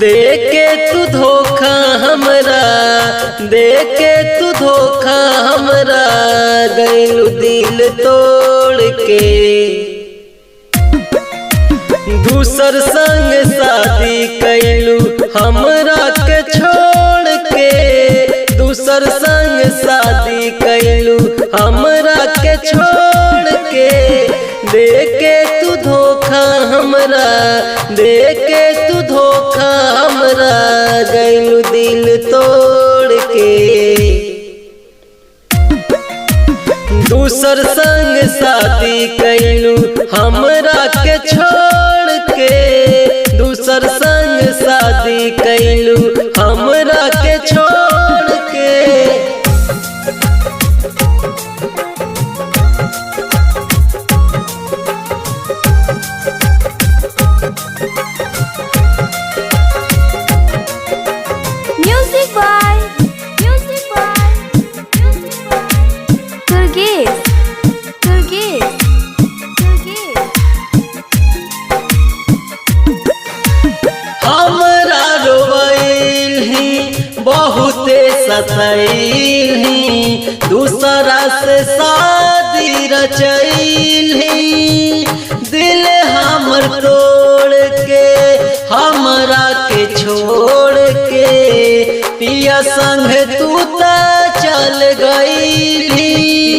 देके तू धोखा हमरा, देके तू धोखा हमरा, गइलू दिल तोड़ के। दूसर संग शादी कैलू हमरा के छोड़ के, दूसर संग शादी कैलू हमरा के छोड़ के। देके तू धोखा हमरा, देके तू धोखा हमरा, गइलू दिल तोड़ के। दूसर संग शादी कैलू हमरा के छोड़ के, दूसर संग शादी कैलू हमरा के छोड़ के। Music by Turgesh. हमरा रोवैल ही बहुते सतैल ही, दूसरा से शादी रचैल ही। दिल हमर तोड़ के हमरा के छोड़ के, पिया संग तू ता चल गईली,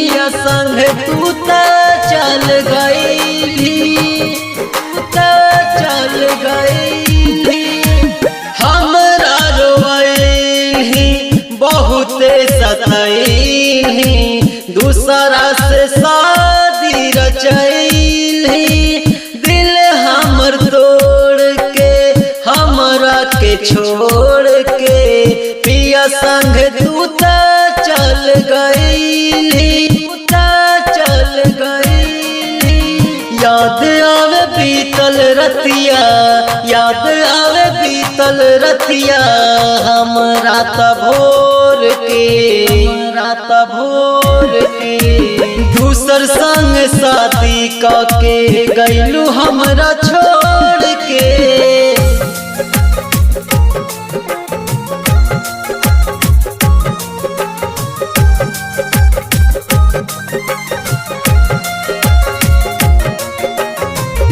पिया संग तू ता चल गईली, तू ता चल गईली। हमरा रोवैल ही बहुते सतैल ही, दूसरा से शादी रचैल ही। दिल हमर तोड़ के हमरा के छोड़ के, पिया संग तू ता चल गईली, तू ता चल गईली। याद आवे बीतल रतिया, याद आवे बीतल रतिया, हमरा त भोर के, हमरा त भोर के। दूसर संग शादी काके गइलू हमरा छोड़ के।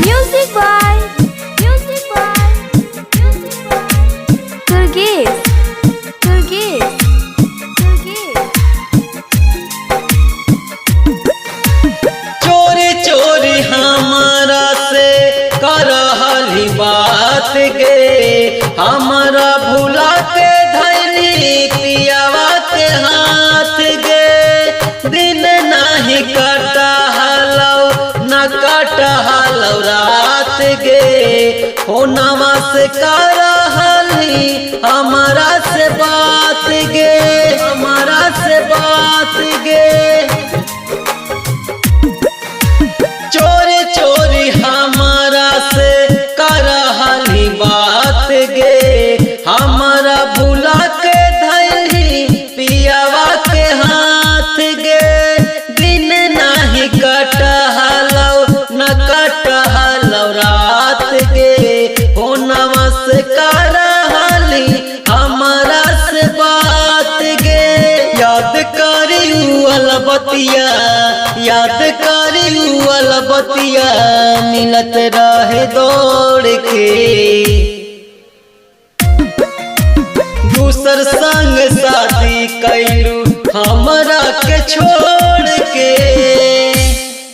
Music by Turgesh. चोरी चोरी हमारा से करहली बात गे, हमारा भुला के धैली पियावा के हाथ गे। दिन नहीं कटा हलौ न कटा हलौ रात गे, होनवा से करहली हमारा से बात गे, हमारा से बात गे। चोरी चोरी हमारा से करहली बात गे, हमारा भुला के धैली पियावा के हाथ गे। दिन नहीं कटहलौ न कटहलौ रात गे, होनवा से करहली हमारा से बात गे। याद करी अलबतिया, याद करी अलबतिया, मिलत रहे दौड़ के। दूसर संग शादी कैलू हमरा के छोड़ के।